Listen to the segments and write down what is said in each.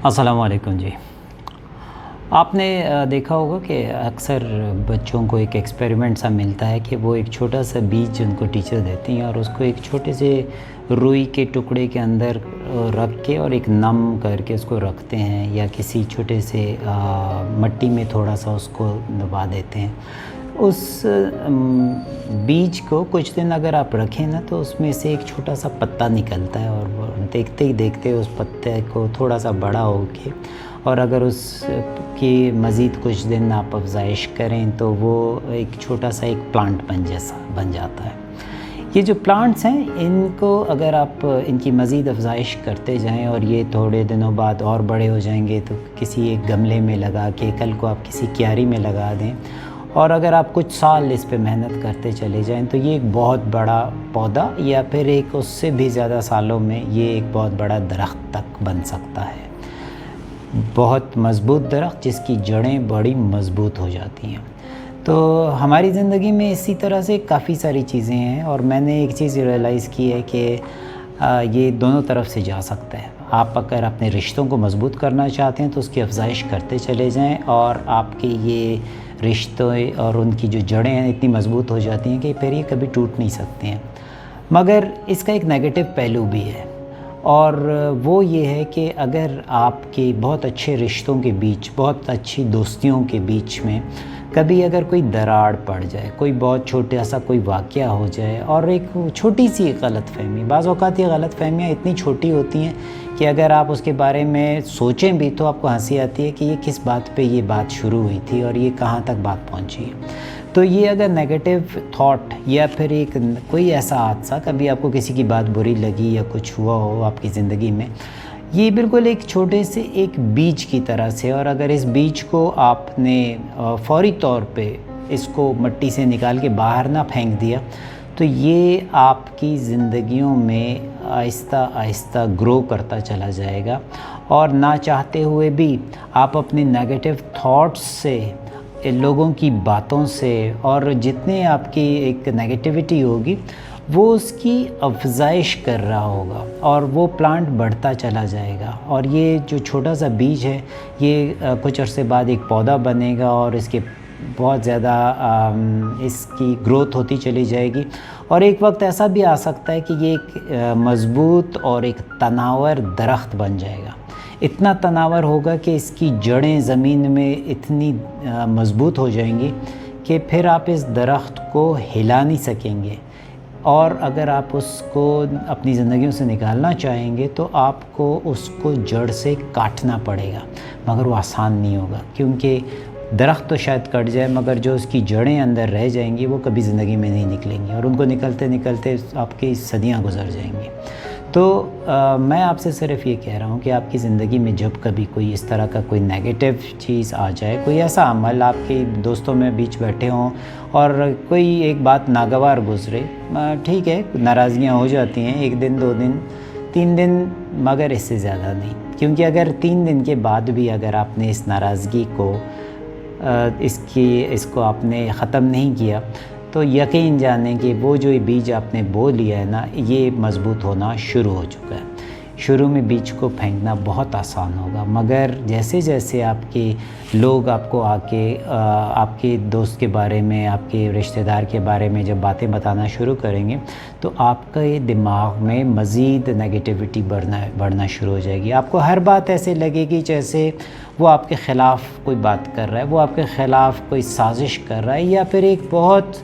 अस्सलाम वालेकुम जी। आपने देखा होगा कि अक्सर बच्चों को एक एक्सपेरिमेंट सा मिलता है कि वो एक छोटा सा बीज उनको टीचर देती हैं और उसको एक छोटे से रुई के टुकड़े के अंदर रख के और एक नम करके उसको रखते हैं या किसी छोटे से मट्टी में थोड़ा सा उसको दबा देते हैं। उस बीज को कुछ दिन अगर आप रखें ना तो उसमें से एक छोटा सा पत्ता निकलता है और वो देखते ही देखते उस पत्ते को थोड़ा सा बड़ा होके और अगर उसकी मज़ीद कुछ दिन आप अफज़ाइश करें तो वो एक छोटा सा एक प्लांट बन जाता है। ये जो प्लांट्स हैं इनको अगर आप इनकी मज़ीद अफज़ाइश करते जाएं और ये थोड़े दिनों बाद और बड़े हो जाएंगे तो किसी एक गमले में लगा के कल को आप किसी क्यारी में लगा दें और अगर आप कुछ साल इस पे मेहनत करते चले जाएं तो ये एक बहुत बड़ा पौधा या फिर एक उससे भी ज़्यादा सालों में ये एक बहुत बड़ा दरख्त तक बन सकता है। बहुत मज़बूत दरख्त जिसकी जड़ें बड़ी मज़बूत हो जाती हैं। तो हमारी ज़िंदगी में इसी तरह से काफ़ी सारी चीज़ें हैं और मैंने एक चीज़ रियलाइज़ की है कि ये दोनों तरफ से जा सकता है। आप अगर अपने रिश्तों को मज़बूत करना चाहते हैं तो उसकी अफज़ाइश करते चले जाएं और आपके ये रिश्ते और उनकी जो जड़ें हैं इतनी मज़बूत हो जाती हैं कि फिर ये कभी टूट नहीं सकते हैं। मगर इसका एक नेगेटिव पहलू भी है और वो ये है कि अगर आपके बहुत अच्छे रिश्तों के बीच, बहुत अच्छी दोस्तियों के बीच में कभी अगर कोई दरार पड़ जाए, कोई बहुत छोटा सा कोई वाक़या हो जाए और एक छोटी सी गलतफ़हमी, बाज़ औक़ात ये गलतफ़हमियाँ इतनी छोटी होती हैं कि अगर आप उसके बारे में सोचें भी तो आपको हंसी आती है कि ये किस बात पे ये बात शुरू हुई थी और ये कहाँ तक बात पहुँची है। तो ये अगर नेगेटिव थॉट या फिर एक कोई ऐसा हादसा कभी आपको किसी की बात बुरी लगी या कुछ हुआ हो आपकी ज़िंदगी में, ये बिल्कुल एक छोटे से एक बीज की तरह से और अगर इस बीज को आपने फ़ौरी तौर पे इसको मिट्टी से निकाल के बाहर ना फेंक दिया तो ये आपकी ज़िंदगियों में आहिस्ता आहिस्ता ग्रो करता चला जाएगा और ना चाहते हुए भी आप अपने नेगेटिव थॉट्स से, लोगों की बातों से और जितने आपकी एक नेगेटिविटी होगी वो उसकी अफज़ाइश कर रहा होगा और वो प्लांट बढ़ता चला जाएगा और ये जो छोटा सा बीज है ये कुछ अरसे बाद एक पौधा बनेगा और इसके बहुत ज़्यादा इसकी ग्रोथ होती चली जाएगी और एक वक्त ऐसा भी आ सकता है कि ये एक मज़बूत और एक तनावर दरख्त बन जाएगा। इतना तनावर होगा कि इसकी जड़ें ज़मीन में इतनी मज़बूत हो जाएंगी कि फिर आप इस दरख्त को हिला नहीं सकेंगे और अगर आप उसको अपनी ज़िंदगियों से निकालना चाहेंगे तो आपको उसको जड़ से काटना पड़ेगा, मगर वो आसान नहीं होगा क्योंकि दरख्त तो शायद कट जाए मगर जो उसकी जड़ें अंदर रह जाएंगी वो कभी ज़िंदगी में नहीं निकलेंगी और उनको निकलते निकलते आपकी सदियां गुजर जाएंगी। तो मैं आपसे सिर्फ ये कह रहा हूँ कि आपकी ज़िंदगी में जब कभी कोई इस तरह का कोई नेगेटिव चीज़ आ जाए, कोई ऐसा अमल आपके दोस्तों में बीच बैठे हों और कोई एक बात नागवार गुजरे, ठीक है नाराज़गियाँ हो जाती हैं 1 दिन 2 दिन 3 दिन मगर इससे ज़्यादा नहीं, क्योंकि अगर 3 दिन के बाद भी अगर आपने इस नाराज़गी को इसको आपने ख़त्म नहीं किया तो यकीन जानें कि वो जो बीज आपने बो लिया है ना ये मज़बूत होना शुरू हो चुका है। शुरू में बीज को फेंकना बहुत आसान होगा मगर जैसे जैसे आपके लोग आपको आके आपके दोस्त के बारे में, आपके रिश्तेदार के बारे में जब बातें बताना शुरू करेंगे तो आपका ये दिमाग में मज़ीद नेगेटिविटी बढ़ना शुरू हो जाएगी। आपको हर बात ऐसे लगेगी जैसे वो आपके ख़िलाफ़ कोई बात कर रहा है, वो आपके ख़िलाफ़ कोई साजिश कर रहा है या फिर एक बहुत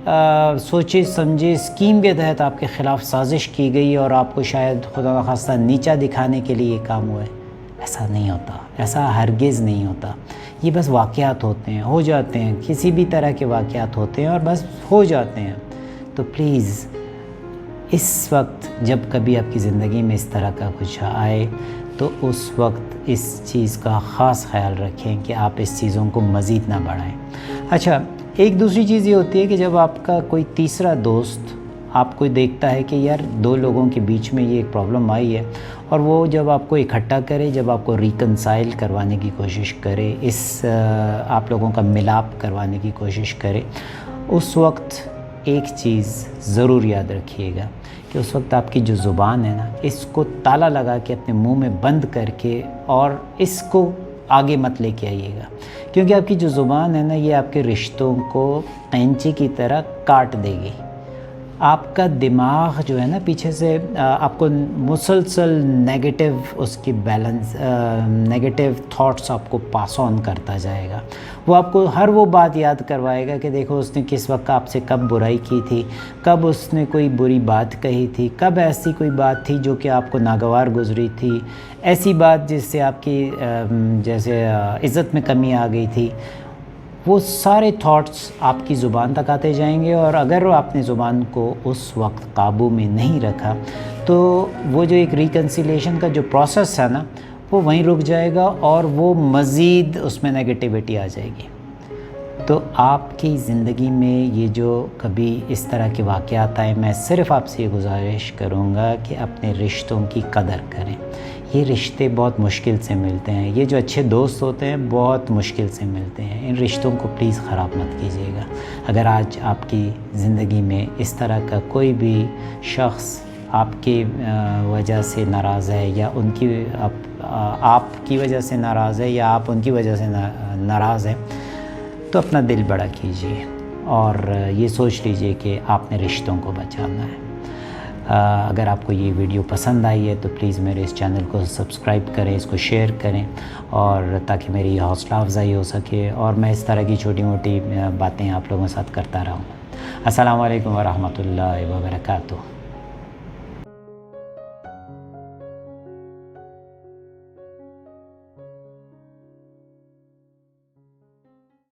सोचे समझे स्कीम के तहत आपके ख़िलाफ़ साजिश की गई और आपको शायद खुदा न खास्ता नीचा दिखाने के लिए ये काम हुआ है। ऐसा नहीं होता, ऐसा हरगिज़ नहीं होता। ये बस वाक़यात होते हैं, हो जाते हैं, किसी भी तरह के वाक़यात होते हैं और बस हो जाते हैं। तो प्लीज़ इस वक्त जब कभी आपकी ज़िंदगी में इस तरह का कुछ आए तो उस वक्त इस चीज़ का ख़ास ख्याल रखें कि आप इस चीज़ों को मज़ीद ना बढ़ाएं। अच्छा, एक दूसरी चीज़ ये होती है कि जब आपका कोई तीसरा दोस्त आपको देखता है कि यार 2 लोगों के बीच में ये एक प्रॉब्लम आई है और वो जब आपको इकट्ठा करे, जब आपको रिकन्साइल करवाने की कोशिश करे, इस आप लोगों का मिलाप करवाने की कोशिश करे, उस वक्त ایک چیز ضرور یاد رکھیے گا کہ اس وقت آپ کی جو زبان ہے نا، اس کو تالا لگا کے اپنے منہ میں بند کر کے اور اس کو آگے مت لے کے آئیے گا، کیونکہ آپ کی جو زبان ہے نا، یہ آپ کے رشتوں کو قینچی کی طرح کاٹ دے گی۔ آپ کا دماغ جو ہے نا پیچھے سے آپ کو مسلسل نیگیٹو اس کی نیگیٹو تھاٹس آپ کو پاس آن کرتا جائے گا۔ وہ آپ کو ہر وہ بات یاد کروائے گا کہ دیکھو اس نے کس وقت آپ سے کب برائی کی تھی، کب اس نے کوئی بری بات کہی تھی، کب ایسی کوئی بات تھی جو کہ آپ کو ناگوار گزری تھی، ایسی بات جس سے آپ کی جیسے عزت میں کمی آ گئی تھی۔ وہ سارے تھاٹس آپ کی زبان تک آتے جائیں گے، اور اگر آپ نے زبان کو اس وقت قابو میں نہیں رکھا تو وہ جو ایک ریکنسیلیشن کا جو پروسیس ہے نا، وہ وہیں رک جائے گا اور وہ مزید اس میں نیگیٹیوٹی آ جائے گی۔ تو آپ کی زندگی میں یہ جو کبھی اس طرح کے واقعات آئے، میں صرف آپ سے یہ گزارش کروں گا کہ اپنے رشتوں کی قدر کریں۔ یہ رشتے بہت مشکل سے ملتے ہیں، یہ جو اچھے دوست ہوتے ہیں بہت مشکل سے ملتے ہیں۔ ان رشتوں کو پلیز خراب مت کیجیے گا۔ اگر آج آپ کی زندگی میں اس طرح کا کوئی بھی شخص آپ کی وجہ سے ناراض ہے، یا ان کی آپ کی وجہ سے ناراض ہے، یا آپ ان کی وجہ سے ناراض ہیں، تو اپنا دل بڑا کیجیے اور یہ سوچ لیجئے کہ آپ نے رشتوں کو بچانا ہے۔ اگر آپ کو یہ ویڈیو پسند آئی ہے تو پلیز میرے اس چینل کو سبسکرائب کریں، اس کو شیئر کریں، اور تاکہ میری حوصلہ افزائی ہو سکے اور میں اس طرح کی چھوٹی موٹی باتیں آپ لوگوں کے ساتھ کرتا رہوں۔ السلام علیکم ورحمۃ اللہ وبرکاتہ۔